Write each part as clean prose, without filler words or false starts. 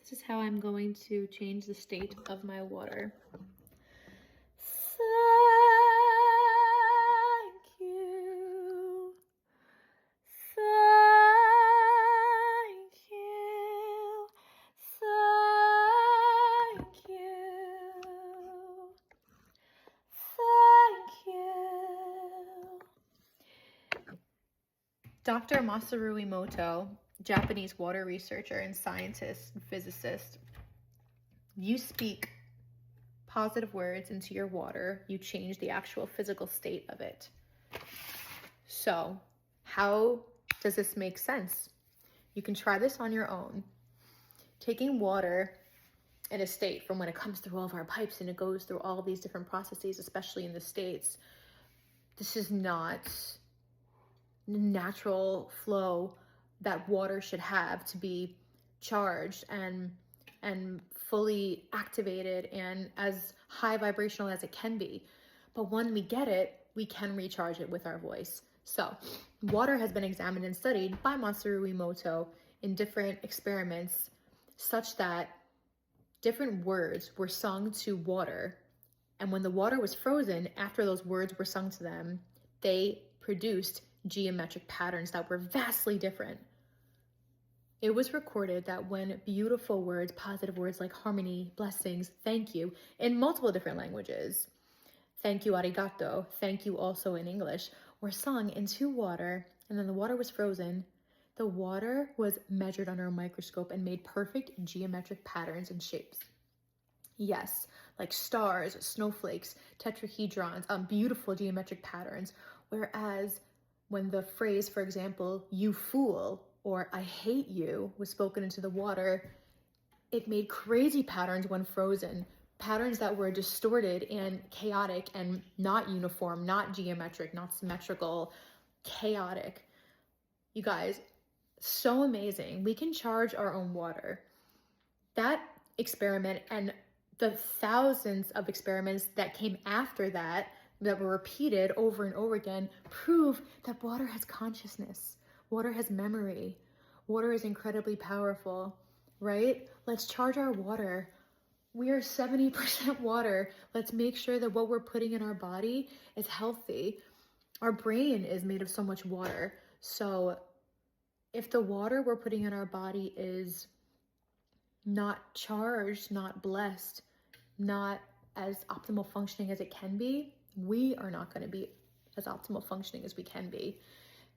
This is how I'm going to change the state of my water. Thank you. Thank you. Thank you. Thank you. Dr. Masaru Emoto, Japanese water researcher and scientist and physicist. You speak positive words into your water, you change the actual physical state of it. So, how does this make sense? You can try this on your own. Taking water in a state from when it comes through all of our pipes and it goes through all of these different processes, especially in the States, this is not the natural flow that water should have to be charged and fully activated and as high vibrational as it can be. But when we get it, we can recharge it with our voice. So water has been examined and studied by Masaru Emoto in different experiments such that different words were sung to water. And when the water was frozen, after those words were sung to them, they produced geometric patterns that were vastly different. It was recorded that when beautiful words, positive words like harmony, blessings, thank you, in multiple different languages, thank you, arigato, thank you also in English, were sung into water, and then the water was frozen, the water was measured under a microscope and made perfect geometric patterns and shapes. Yes, like stars, snowflakes, tetrahedrons, beautiful geometric patterns. Whereas when the phrase, for example, you fool, or I hate you, was spoken into the water, it made crazy patterns when frozen, patterns that were distorted and chaotic and not uniform, not geometric, not symmetrical, chaotic. You guys, so amazing. We can charge our own water. That experiment and the thousands of experiments that came after that were repeated over and over again prove that water has consciousness. Water has memory. Water is incredibly powerful, right? Let's charge our water. We are 70% water. Let's make sure that what we're putting in our body is healthy. Our brain is made of so much water. So if the water we're putting in our body is not charged, not blessed, not as optimal functioning as it can be, we are not going to be as optimal functioning as we can be.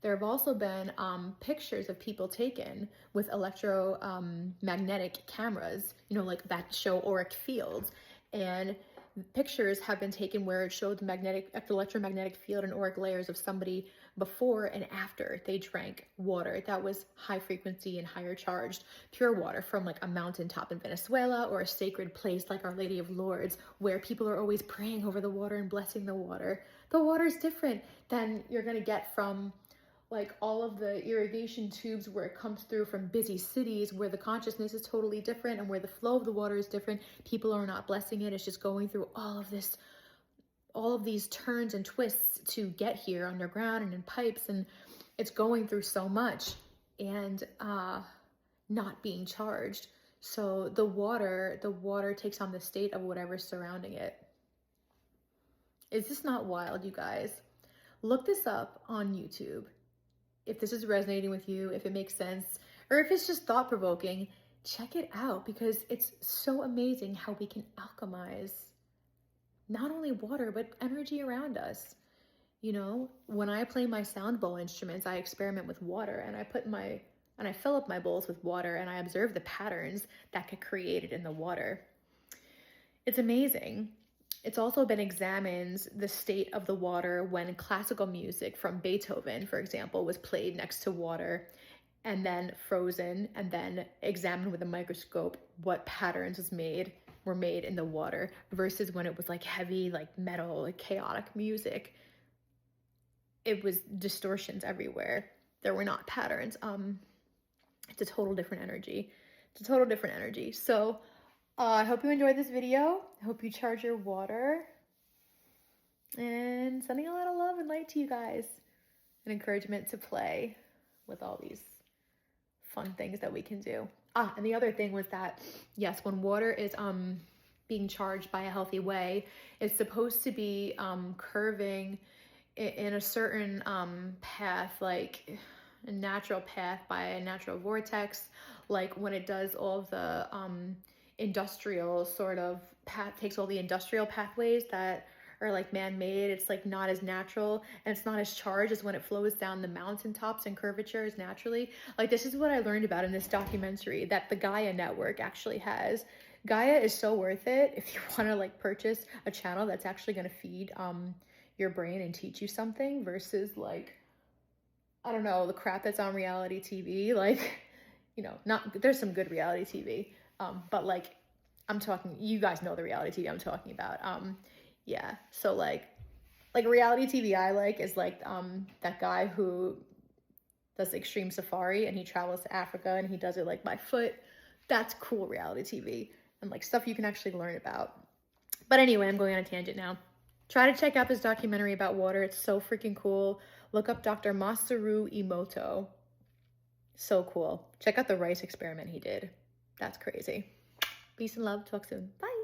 There have also been pictures of people taken with electromagnetic cameras, like that show auric fields. And pictures have been taken where it showed the electromagnetic field and auric layers of somebody before and after they drank water that was high frequency and higher charged, pure water from like a mountaintop in Venezuela or a sacred place like Our Lady of Lourdes, where people are always praying over the water and blessing the water. The water is different than you're going to get from like all of the irrigation tubes where it comes through from busy cities where the consciousness is totally different and where the flow of the water is different. People are not blessing it. It's just going through all of these turns and twists to get here underground and in pipes, and it's going through so much and not being charged. So the water takes on the state of whatever's surrounding it. Is this not wild, you guys? Look this up on YouTube. If this is resonating with you, if it makes sense, or if it's just thought-provoking, check it out because it's so amazing how we can alchemize not only water, but energy around us. When I play my sound bowl instruments, I experiment with water and I fill up my bowls with water and I observe the patterns that get created in the water. It's amazing. It's also been examined the state of the water when classical music from Beethoven, for example, was played next to water and then frozen and then examined with a microscope what patterns were made in the water versus when it was like heavy, like metal, like chaotic music. It was distortions everywhere. There were not patterns. It's a total different energy. So I hope you enjoyed this video. I hope you charge your water. And sending a lot of love and light to you guys. And encouragement to play with all these fun things that we can do. And the other thing was that, yes, when water is being charged by a healthy way, it's supposed to be curving in a certain path, like a natural path by a natural vortex, like when it does all the industrial sort of path, takes all the industrial pathways that are like man-made. It's like not as natural, and it's not as charged as when it flows down the mountaintops and curvatures naturally. Like, this is what I learned about in this documentary that the Gaia network actually has. Gaia is so worth it if you want to like purchase a channel that's actually going to feed your brain and teach you something, versus like, I don't know, the crap that's on reality TV. Like, you know, not, there's some good reality TV, but like, I'm talking, you guys know the reality TV I'm talking about. Yeah, so like reality TV I like is like that guy who does extreme safari and he travels to Africa and he does it like by foot. That's cool reality TV and like stuff you can actually learn about. But anyway, I'm going on a tangent now. Try to check out this documentary about water. It's so freaking cool. Look up Dr. Masaru Emoto. So cool. Check out the rice experiment he did. That's crazy. Peace and love. Talk soon. Bye.